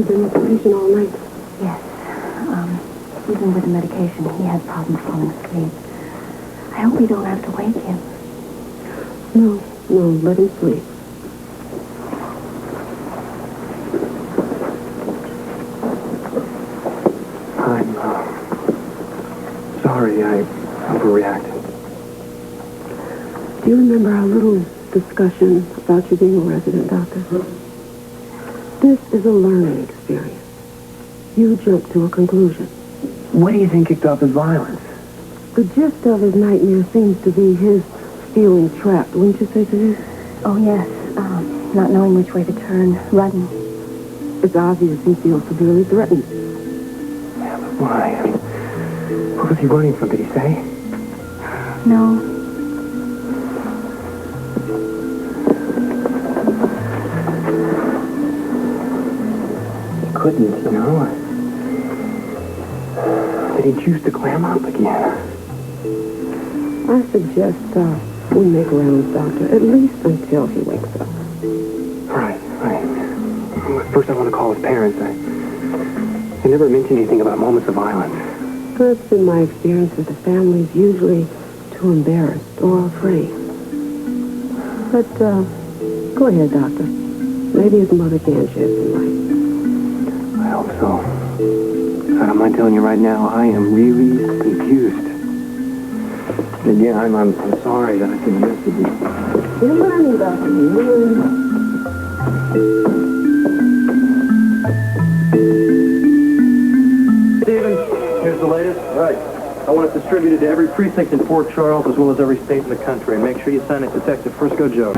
You've been with the patient all night? Yes. Even with the medication, he had problems falling asleep. I hope we don't have to wake him. No, let him sleep. I'm sorry I overreacted. Do you remember our little discussion about you being a resident doctor? This is a learning experience. You jumped to a conclusion. What do you think kicked off his violence? The gist of his nightmare seems to be his feeling trapped, wouldn't you say, Denise? Oh, yes. Not knowing which way to turn, running. It's obvious he feels severely threatened. Yeah, but why? I mean, what was he running from, did he say? No. He couldn't, you know. Did he choose to clam up again? I suggest we make rounds, Doctor, at least until he wakes up. Right. First I want to call his parents. They never mentioned anything about moments of violence. That's been my experience with the families, usually too embarrassed or afraid. But, go ahead, Doctor. Maybe his mother can shed some light. I hope so. I don't mind telling you right now, I am really confused. And yeah, I'm sorry that I suggested you. You're learning, Doctor. You're learning. Stephen, here's the latest. Right. I want it distributed to every precinct in Port Charles as well as every state in the country. Make sure you sign it Detective Frisco Joe.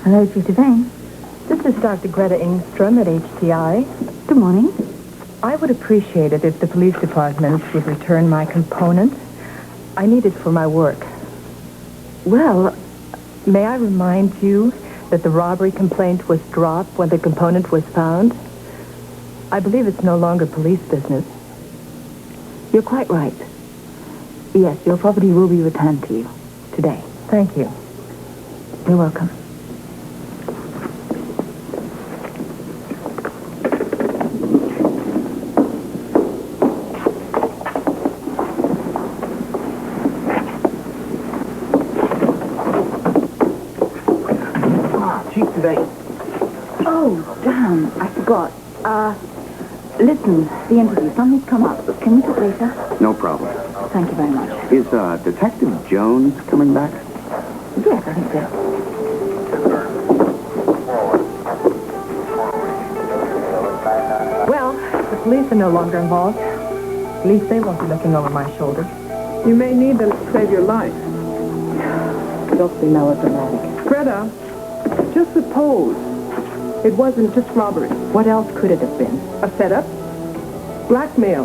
Hello, Tiffany. This is Dr. Greta Engstrom at HTI. Good morning. I would appreciate it if the police department would return my component. I need it for my work. Well, may I remind you that the robbery complaint was dropped when the component was found? I believe it's no longer police business. You're quite right. Yes, your property will be returned to you today. Thank you. You're welcome. Oh, damn, I forgot. Listen, the interview, something's come up. Can we talk later? No problem. Thank you very much. Is Detective Jones coming back? Yes, I think so. Well, the police are no longer involved. At least they won't be looking over my shoulder. You may need them to save your life. Don't be melodramatic. Greta, just suppose it wasn't just robbery. What else could it have been? A setup? Blackmail.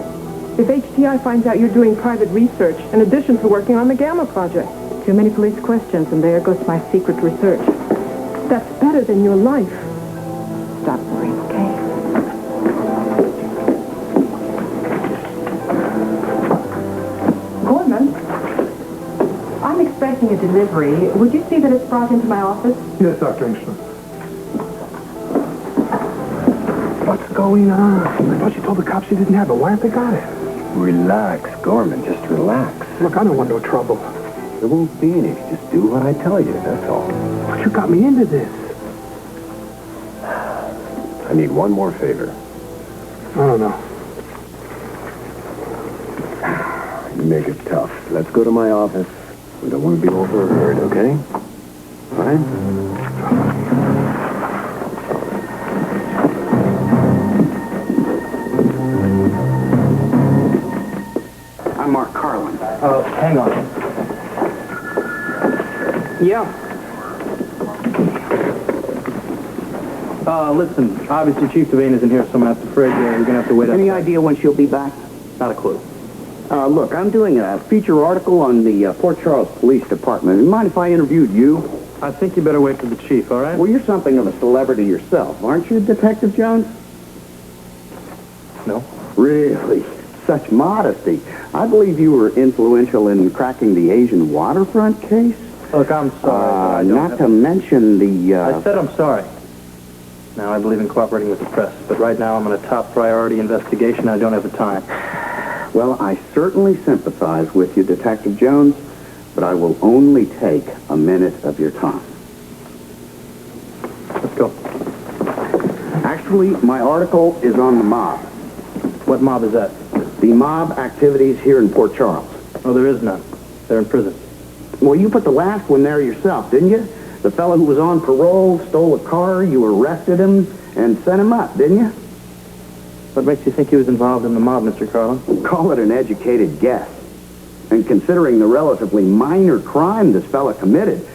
If HTI finds out you're doing private research in addition to working on the Gamma project. Too many police questions, and there goes my secret research. That's better than your life. Stop worrying, okay? Gorman, I'm expecting a delivery. Would you see that it's brought into my office? Yes, Dr. Engstrom. What's going on? I thought you told the cops you didn't have it. Why haven't they got it? Relax, Gorman. Just relax. Look, I don't want no trouble. There won't be any. Just do what I tell you, that's all. But you got me into this. I need one more favor. I don't know. You make it tough. Let's go to my office. We don't want to be overheard, okay? Fine? I'm Mark Carlin. Hang on. Yeah. Listen, obviously Chief Devane isn't here, so I'm afraid you're going to have to wait. Any idea when she'll be back? Not a clue. Look, I'm doing a feature article on the Port Charles Police Department. Mind if I interviewed you? I think you better wait for the chief, all right? Well, you're something of a celebrity yourself, aren't you, Detective Jones? No. Really? such modesty. I believe you were influential in cracking the Asian waterfront case. Look, I'm sorry. Not to mention the... I said I'm sorry. Now, I believe in cooperating with the press, but right now I'm on a top priority investigation. I don't have the time. Well, I certainly sympathize with you, Detective Jones, but I will only take a minute of your time. Let's go. Actually, my article is on the mob. What mob is that? The mob activities here in Port Charles. Oh, there is none. They're in prison. Well, you put the last one there yourself, didn't you? The fellow who was on parole stole a car, you arrested him, and sent him up, didn't you? What makes you think he was involved in the mob, Mr. Carlin? Call it an educated guess. And considering the relatively minor crime this fella committed,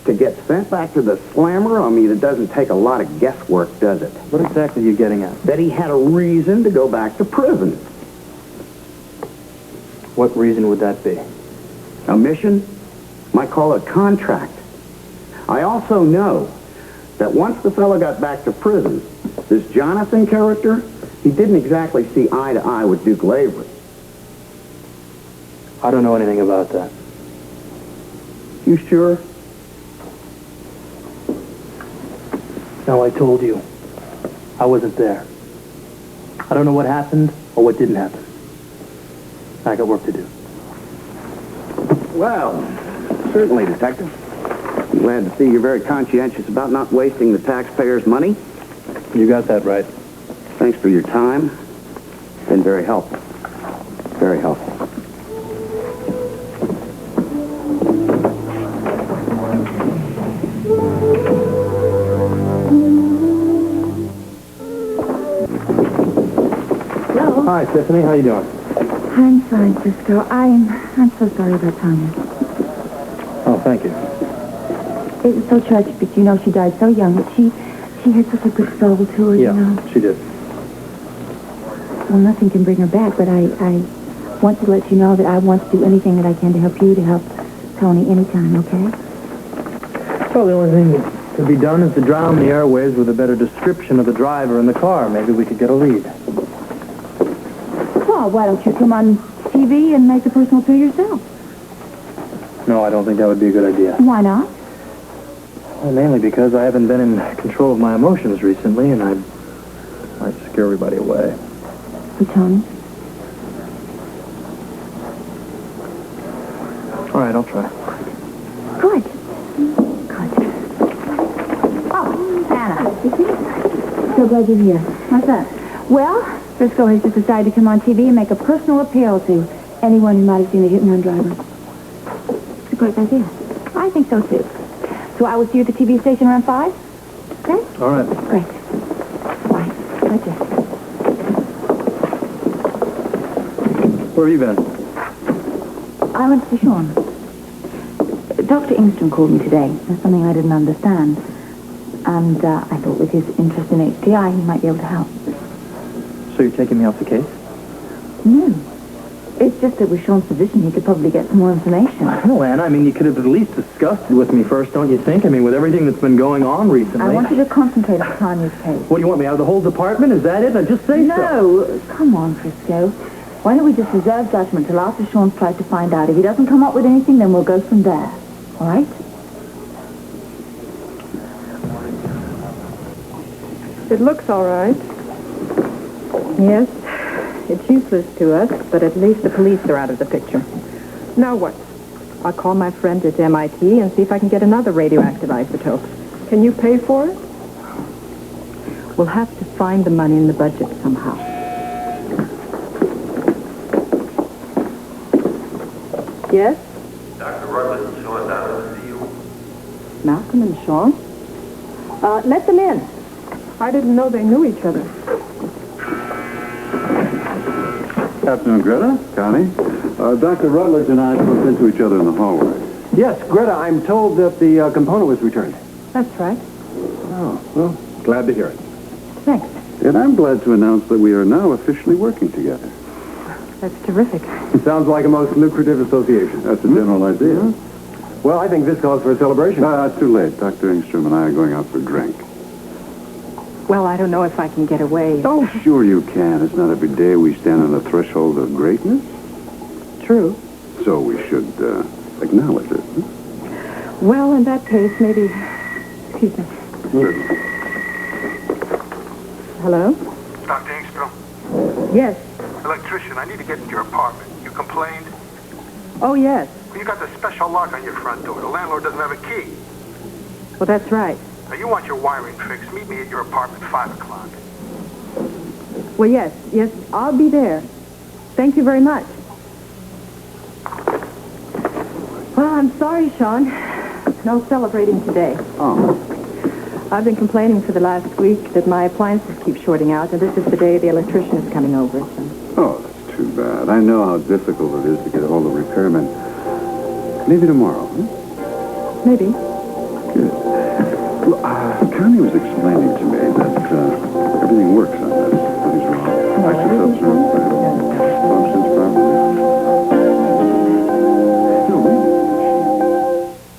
to get sent back to the slammer, I mean, it doesn't take a lot of guesswork, does it? What exactly are you getting at? That he had a reason to go back to prison. What reason would that be? A mission? Might call it a contract. I also know that once the fella got back to prison, this Jonathan character, he didn't exactly see eye to eye with Duke Lavery. I don't know anything about that. You sure? No, I told you. I wasn't there. I don't know what happened or what didn't happen. I got work to do. Well, certainly, Detective. I'm glad to see you're very conscientious about not wasting the taxpayers' money. You got that right. Thanks for your time. Been very helpful. Very helpful. Hello? Hi, Tiffany. How you doing? I'm fine, Frisco. I'm so sorry about Tania. Oh, thank you. It was so tragic, but you know she died so young. But she had such a good soul to her, Yeah, you know. she did. Well, nothing can bring her back, but I want to let you know that I want to do anything that I can to help you, to help Tony anytime, okay? Well, the only thing that could be done is to drown the airwaves with a better description of the driver in the car. Maybe we could get a lead. Well, why don't you come on TV and make a personal appeal yourself? No, I don't think that would be a good idea. Why not? Well, mainly because I haven't been in control of my emotions recently, and I might scare everybody away. For Tony? All right, I'll try. Good. Good. Oh, Anna. So glad you're here. What's that? Well, Frisco has just decided to come on TV and make a personal appeal to anyone who might have seen the hit-and-run driver. It's a great idea. I think so, too. So I will see you at the TV station around 5? Okay? All right. Great. Bye. Gotcha. Where have you been? I went to see Sean. Dr. Engstrom called me today. There's something I didn't understand. And I thought with his interest in HDI, he might be able to help. So you're taking me off the case? No. It's just that with Sean's position, he could probably get some more information. No, Anna. I mean, you could have at least discussed it with me first, don't you think? I mean, with everything that's been going on recently. I want you to concentrate on Tanya's case. What, do you want me out of the whole department? Is that it? Now, just say so. No. Come on, Frisco. Why don't we just reserve judgment till after Sean's tried to find out? If he doesn't come up with anything, then we'll go from there. All right? It looks all right. Yes, it's useless to us, but at least the police are out of the picture. Now what? I'll call my friend at MIT and see if I can get another radioactive isotope. Can you pay for it? We'll have to find the money in the budget somehow. Yes? Dr. Rutledge and Sean down to see you. Malcolm and Sean? Let them in. I didn't know they knew each other. Afternoon, Greta, Connie. Dr. Rutledge and I bumped into each other in the hallway. Yes, Greta, I'm told that the component was returned. That's right. Oh, well, glad to hear it. Thanks. And I'm glad to announce that we are now officially working together. That's terrific. Sounds like a most lucrative association. That's the general idea. Well, I think this calls for a celebration. Too late. Dr. Engstrom and I are going out for a drink. Well, I don't know if I can get away. Oh, sure you can. It's not every day we stand on the threshold of greatness. True. So we should acknowledge it. Well, in that case, maybe... Excuse me. Hello? Dr. Inkster, Yes. electrician, I need to get into your apartment. You complained? Oh, yes. You got the special lock on your front door. The landlord doesn't have a key. Well, that's right. Now, you want your wiring fixed. Meet me at your apartment 5 o'clock. Well, yes. Yes, I'll be there. Thank you very much. Well, I'm sorry, Sean. No celebrating today. Oh. I've been complaining for the last week that my appliances keep shorting out, and this is the day the electrician is coming over. So. Oh, that's too bad. I know how difficult it is to get all the repairmen. Maybe tomorrow, huh? Maybe. Good. Well, Connie was explaining to me that everything works on this.